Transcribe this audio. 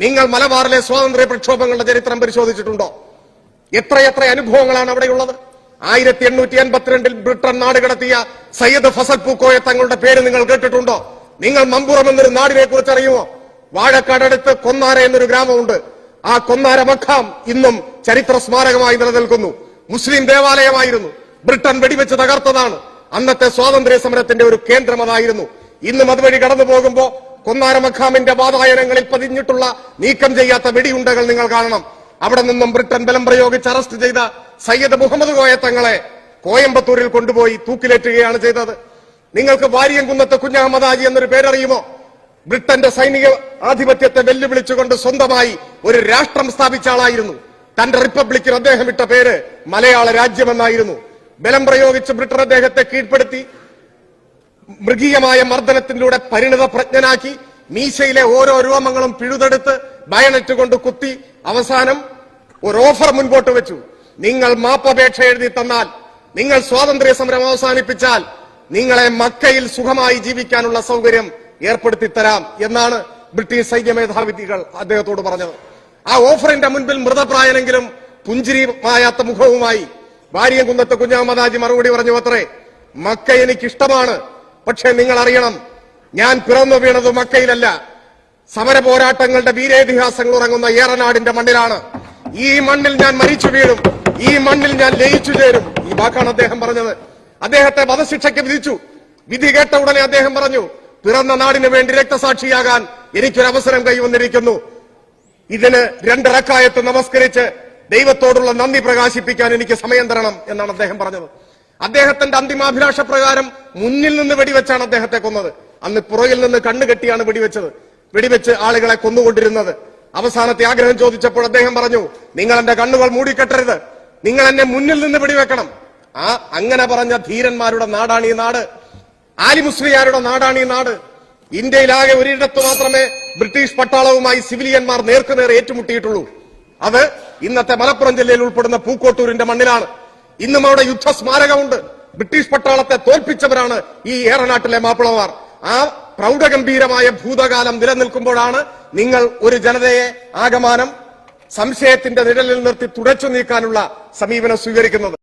നിങ്ങൾ മലബാറിലെ സ്വാതന്ത്ര്യ പ്രക്ഷോഭങ്ങളുടെ ചരിത്രം പരിശോധിച്ചിട്ടുണ്ടോ? എത്രയെത്ര അനുഭവങ്ങളാണ് അവിടെയുള്ളത്. 1882 ബ്രിട്ടൻ നാട് കടത്തിയ സയ്യിദ് ഫസൽ പൂക്കോയ തങ്ങളുടെ പേര് നിങ്ങൾ കേട്ടിട്ടുണ്ടോ? നിങ്ങൾ മമ്പുറം എന്നൊരു നാടിനെ കുറിച്ച് അറിയുമോ? വാഴക്കാടടുത്ത് കൊന്നാര എന്നൊരു ഗ്രാമമുണ്ട്. ആ കൊന്നാര മഖാം ഇന്നും ചരിത്ര സ്മാരകമായി നിലനിൽക്കുന്നു. മുസ്ലിം ദേവാലയമായിരുന്നു. ബ്രിട്ടൻ വെടിവെച്ച് തകർത്തതാണ്. അന്നത്തെ സ്വാതന്ത്ര്യ സമരത്തിന്റെ ഒരു കേന്ദ്രം അതായിരുന്നു. ഇന്നും അതുവഴി കടന്നു പോകുമ്പോ കൊന്നാര മഖാമിന്റെ വാതായനങ്ങളിൽ പതിഞ്ഞിട്ടുള്ള നീക്കം ചെയ്യാത്ത വെടിയുണ്ടകൾ നിങ്ങൾ കാണണം. അവിടെ നിന്നും ബ്രിട്ടൻ ബലം പ്രയോഗിച്ച് അറസ്റ്റ് ചെയ്ത സയ്യിദ് മുഹമ്മദ് കോയ തങ്ങളെ കോയമ്പത്തൂരിൽ കൊണ്ടുപോയി തൂക്കിലേറ്റുകയാണ് ചെയ്തത്. നിങ്ങൾക്ക് വാരിയംകുന്നത്ത് കുഞ്ഞഹമ്മദ് ഹാജി എന്നൊരു പേരറിയുമോ? ബ്രിട്ടന്റെ സൈനിക ആധിപത്യത്തെ വെല്ലുവിളിച്ചുകൊണ്ട് സ്വന്തമായി ഒരു രാഷ്ട്രം സ്ഥാപിച്ച ആളായിരുന്നു. തന്റെ റിപ്പബ്ലിക്കിൽ അദ്ദേഹം ഇട്ട പേര് മലയാള രാജ്യമെന്നായിരുന്നു. ബലം പ്രയോഗിച്ച് ബ്രിട്ടൻ അദ്ദേഹത്തെ കീഴ്പ്പെടുത്തി മൃഗീയമായ മർദ്ദനത്തിലൂടെ പരിണിത പ്രജ്ഞനാക്കി മീശയിലെ ഓരോ രോമങ്ങളും പിഴുതെടുത്ത് ബയണറ്റ് കൊണ്ട് കുത്തി അവസാനം ഒരു ഓഫർ മുൻപോട്ട് വെച്ചു. നിങ്ങൾ മാപ്പപേക്ഷ എഴുതി തന്നാൽ, നിങ്ങൾ സ്വാതന്ത്ര്യ സമരം അവസാനിപ്പിച്ചാൽ നിങ്ങളെ മക്കയിൽ സുഖമായി ജീവിക്കാനുള്ള സൗകര്യം ഏർപ്പെടുത്തി തരാം എന്നാണ് ബ്രിട്ടീഷ് സൈന്യ മേധാവികൾ അദ്ദേഹത്തോട് പറഞ്ഞത്. ആ ഓഫറിന്റെ മുൻപിൽ മൃതപ്രായനെങ്കിലും പുഞ്ചിരി മായാത്ത മുഖവുമായി വാരിയംകുന്നത്ത് കുഞ്ഞഹമ്മദ് ഹാജി മറുപടി പറഞ്ഞു അത്രേ, മക്ക എനിക്കിഷ്ടമാണ്, പക്ഷെ നിങ്ങൾ അറിയണം, ഞാൻ പിറന്നു വീണത് മക്കയിലല്ല, സമര പോരാട്ടങ്ങളുടെ വീരേതിഹാസങ്ങൾ ഉറങ്ങുന്ന ഏറനാടിന്റെ മണ്ണിലാണ്. ഈ മണ്ണിൽ ഞാൻ മരിച്ചു വീഴും, ഈ മണ്ണിൽ ഞാൻ ലയിച്ചു ചേരും. ഈ വാക്കാണ് അദ്ദേഹം പറഞ്ഞത്. അദ്ദേഹത്തെ വധശിക്ഷയ്ക്ക് വിധിച്ചു. വിധി കേട്ട ഉടനെ അദ്ദേഹം പറഞ്ഞു, പിറന്ന നാടിന് വേണ്ടി രക്തസാക്ഷിയാകാൻ എനിക്കൊരവസരം കൈവന്നിരിക്കുന്നു. ഇതിന് 2 റക്അത്ത് നമസ്കരിച്ച് ദൈവത്തോടുള്ള നന്ദി പ്രകാശിപ്പിക്കാൻ എനിക്ക് സമയം തരണം എന്നാണ് അദ്ദേഹം പറഞ്ഞത്. അദ്ദേഹത്തിന്റെ അന്തിമാഭിലാഷ പ്രകാരം മുന്നിൽ നിന്ന് വെടിവെച്ചാണ് അദ്ദേഹത്തെ കൊന്നത്. അന്ന് പുറകിൽ നിന്ന് കണ്ണുകെട്ടിയാണ് വെടിവെച്ച് ആളുകളെ കൊന്നുകൊണ്ടിരുന്നത്. അവസാനത്തെ ആഗ്രഹം ചോദിച്ചപ്പോൾ അദ്ദേഹം പറഞ്ഞു, നിങ്ങൾ എന്റെ കണ്ണുകൾ മൂടിക്കെട്ടരുത്, നിങ്ങൾ എന്നെ മുന്നിൽ നിന്ന് വെടിവെക്കണം. അങ്ങനെ പറഞ്ഞ ധീരന്മാരുടെ നാടാണ് ഈ നാട്. ആലിമുസ്ലിയാരുടെ നാടാണ് ഈ നാട്. ഇന്ത്യയിലാകെ ഒരിടത്ത് മാത്രമേ ബ്രിട്ടീഷ് പട്ടാളവുമായി സിവിലിയന്മാർ നേർക്കുനേർ ഏറ്റുമുട്ടിയിട്ടുള്ളൂ. അത് ഇന്നത്തെ മലപ്പുറം ജില്ലയിൽ ഉൾപ്പെടുന്ന പൂക്കോട്ടൂരിന്റെ മണ്ണിലാണ്. ഇന്നും അവിടെ യുദ്ധസ്മാരകമുണ്ട്. ബ്രിട്ടീഷ് പട്ടാളത്തെ തോൽപ്പിച്ചവരാണ് ഈ ഏറനാട്ടിലെ മാപ്പിളമാർ. ആ പ്രൗഢഗംഭീരമായ ഭൂതകാലം നിലനിൽക്കുമ്പോഴാണ് നിങ്ങൾ ഒരു ജനതയെ ആകമാനം സംശയത്തിന്റെ നിഴലിൽ നിർത്തി തുടച്ചു നീക്കാനുള്ള സമീപനം സ്വീകരിക്കുന്നത്.